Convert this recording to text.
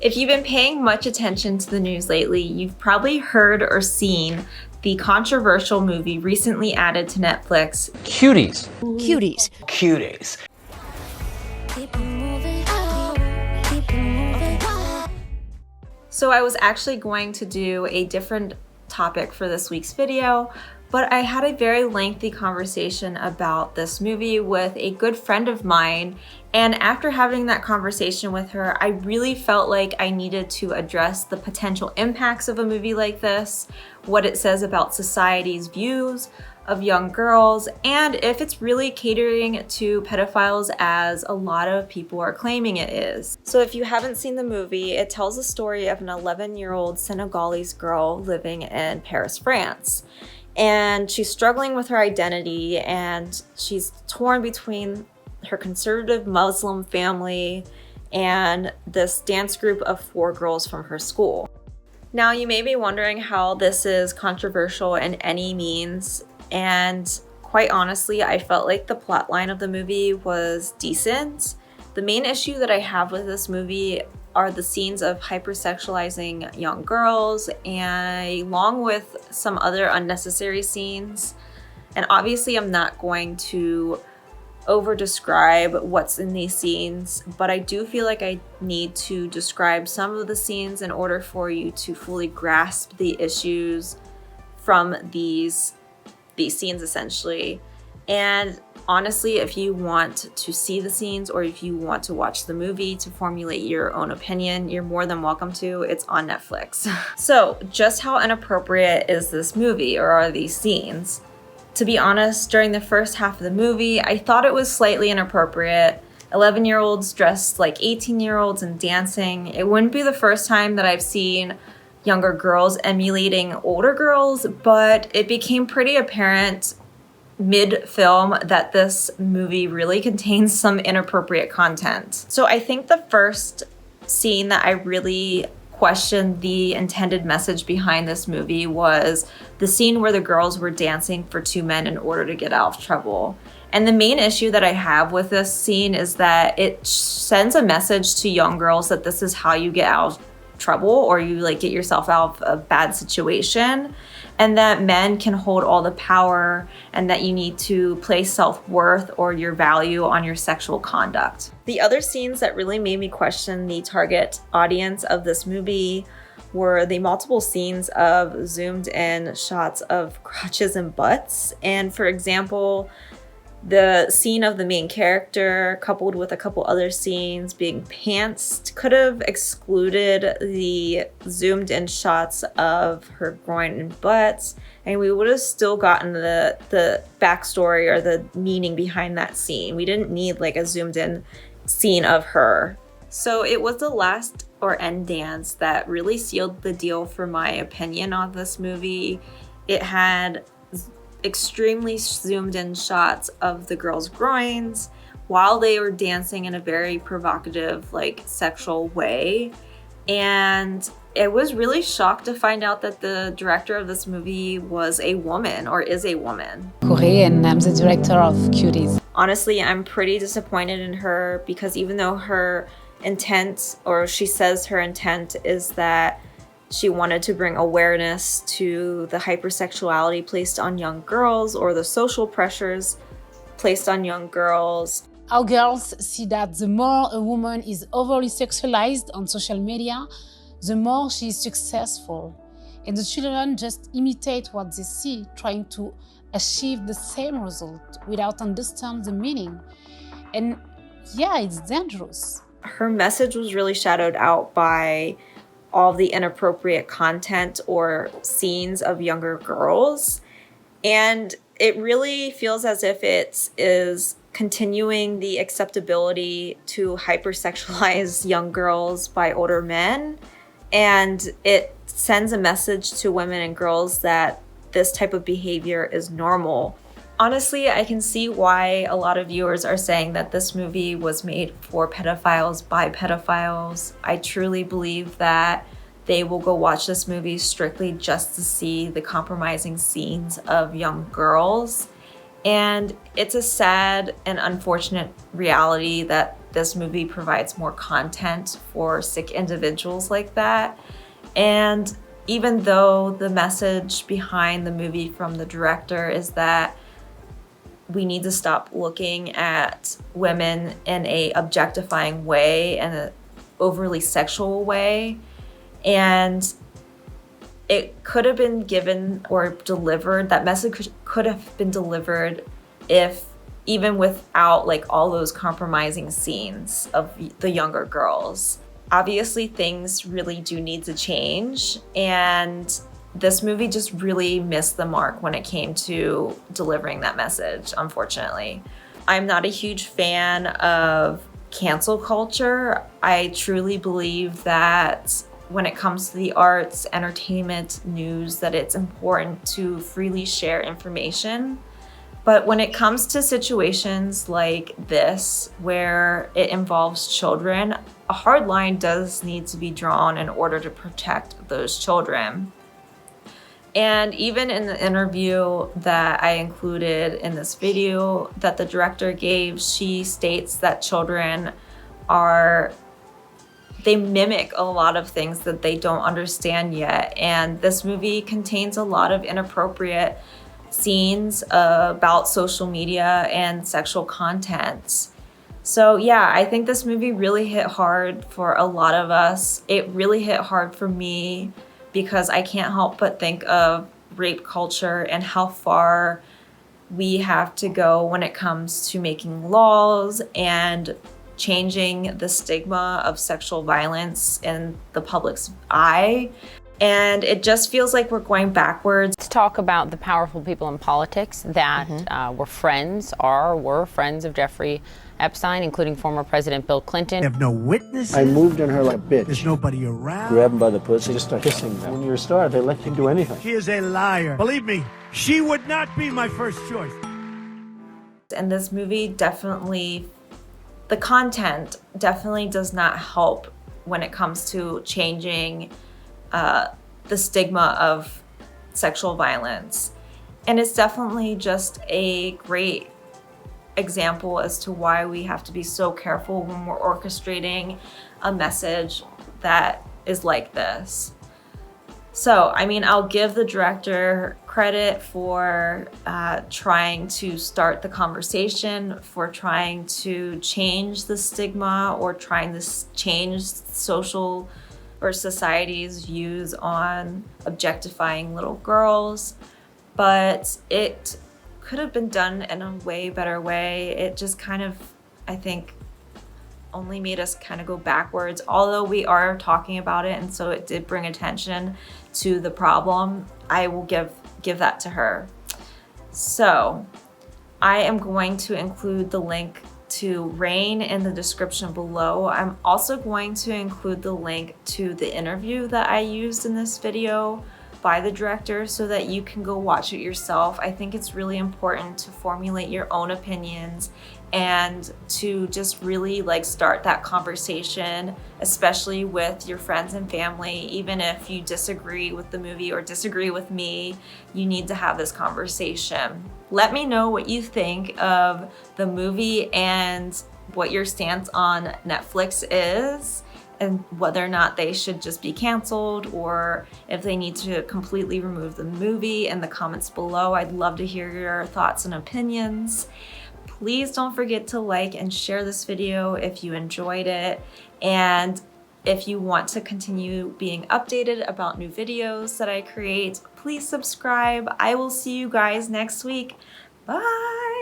If you've been paying much attention to the news lately, you've probably heard or seen the controversial movie recently added to Netflix, Cuties. Cuties. Cuties. So I was actually going to do a different topic for this week's video, but I had a very lengthy conversation about this movie with a good friend of mine, and after having that conversation with her, I really felt like I needed to address the potential impacts of a movie like this, what it says about society's views of young girls, and if it's really catering to pedophiles as a lot of people are claiming it is. So if you haven't seen the movie, it tells the story of an 11-year-old Senegalese girl living in Paris, France. And she's struggling with her identity, and she's torn between her conservative Muslim family and this dance group of 4 girls from her school. Now, you may be wondering how this is controversial in any means, and quite honestly, I felt like the plotline of the movie was decent. The main issue that I have with this movie are the scenes of hypersexualizing young girls, and along with some other unnecessary scenes. And obviously I'm not going to over describe what's in these scenes, but I do feel like I need to describe some of the scenes in order for you to fully grasp the issues from these scenes essentially. And honestly, if you want to see the scenes or if you want to watch the movie to formulate your own opinion, you're more than welcome to. It's on Netflix. So just how inappropriate is this movie, or are these scenes? To be honest, during the first half of the movie, I thought it was slightly inappropriate. 11-year-olds dressed like 18-year-olds and dancing. It wouldn't be the first time that I've seen younger girls emulating older girls, but it became pretty apparent mid-film that this movie really contains some inappropriate content. So I think the first scene that I really questioned the intended message behind this movie was the scene where the girls were dancing for 2 men in order to get out of trouble. And the main issue that I have with this scene is that it sends a message to young girls that this is how you get out of trouble, or you get yourself out of a bad situation, and that men can hold all the power, and that you need to place self-worth or your value on your sexual conduct. The other scenes that really made me question the target audience of this movie were the multiple scenes of zoomed in shots of crotches and butts. And for example, the scene of the main character coupled with a couple other scenes being pantsed could have excluded the zoomed in shots of her groin and butts, and we would have still gotten the backstory or the meaning behind that scene. We didn't need a zoomed in scene of her. So it was the last or end dance that really sealed the deal for my opinion on this movie. It had extremely zoomed in shots of the girls' groins while they were dancing in a very provocative, sexual way. And I was really shocked to find out that the director of this movie was a woman, or is a woman. Doucouré, and I'm the director of Cuties. Honestly, I'm pretty disappointed in her, because even though her intent, or she says her intent, is that she wanted to bring awareness to the hypersexuality placed on young girls, or the social pressures placed on young girls. Our girls see that the more a woman is overly sexualized on social media, the more she is successful. And the children just imitate what they see, trying to achieve the same result without understanding the meaning. And yeah, it's dangerous. Her message was really shadowed out by all the inappropriate content or scenes of younger girls. And it really feels as if it is continuing the acceptability to hypersexualize young girls by older men. And it sends a message to women and girls that this type of behavior is normal. Honestly, I can see why a lot of viewers are saying that this movie was made for pedophiles by pedophiles. I truly believe that they will go watch this movie strictly just to see the compromising scenes of young girls. And it's a sad and unfortunate reality that this movie provides more content for sick individuals like that. And even though the message behind the movie from the director is that we need to stop looking at women in a objectifying way and an overly sexual way, and it could have been given or delivered, that message could have been delivered if even without like all those compromising scenes of the younger girls. Obviously things really do need to change, and this movie just really missed the mark when it came to delivering that message, unfortunately. I'm not a huge fan of cancel culture. I truly believe that when it comes to the arts, entertainment, news, that it's important to freely share information. But when it comes to situations like this, where it involves children, a hard line does need to be drawn in order to protect those children. And even in the interview that I included in this video that the director gave, she states that children they mimic a lot of things that they don't understand yet. And this movie contains a lot of inappropriate scenes about social media and sexual content. So yeah, I think this movie really hit hard for a lot of us. It really hit hard for me because I can't help but think of rape culture and how far we have to go when it comes to making laws and changing the stigma of sexual violence in the public's eye. And it just feels like we're going backwards. Let's talk about the powerful people in politics that were friends of Jeffrey Epstein, including former President Bill Clinton. Have no witnesses. I moved on her like a bitch. There's nobody around. Grab him by the pussy, just start kissing them. When you're a star, they let you do anything. She is a liar. Believe me, she would not be my first choice. And this movie definitely, the content definitely does not help when it comes to changing the stigma of sexual violence. And it's definitely just a great example as to why we have to be so careful when we're orchestrating a message that is like this. So, I mean, I'll give the director credit for trying to start the conversation, for trying to change the stigma or trying to change social or society's views on objectifying little girls, but it could have been done in a way better way. It just kind of, I think, only made us kind of go backwards, although we are talking about it, and so it did bring attention to the problem. I will give that to her. So I am going to include the link to RAINN in the description below. I'm also going to include the link to the interview that I used in this video by the director so that you can go watch it yourself. I think it's really important to formulate your own opinions and to just really like start that conversation, especially with your friends and family. Even if you disagree with the movie or disagree with me, you need to have this conversation. Let me know what you think of the movie and what your stance on Netflix is, and whether or not they should just be canceled or if they need to completely remove the movie in the comments below. I'd love to hear your thoughts and opinions. Please don't forget to like and share this video if you enjoyed it. And if you want to continue being updated about new videos that I create, please subscribe. I will see you guys next week. Bye.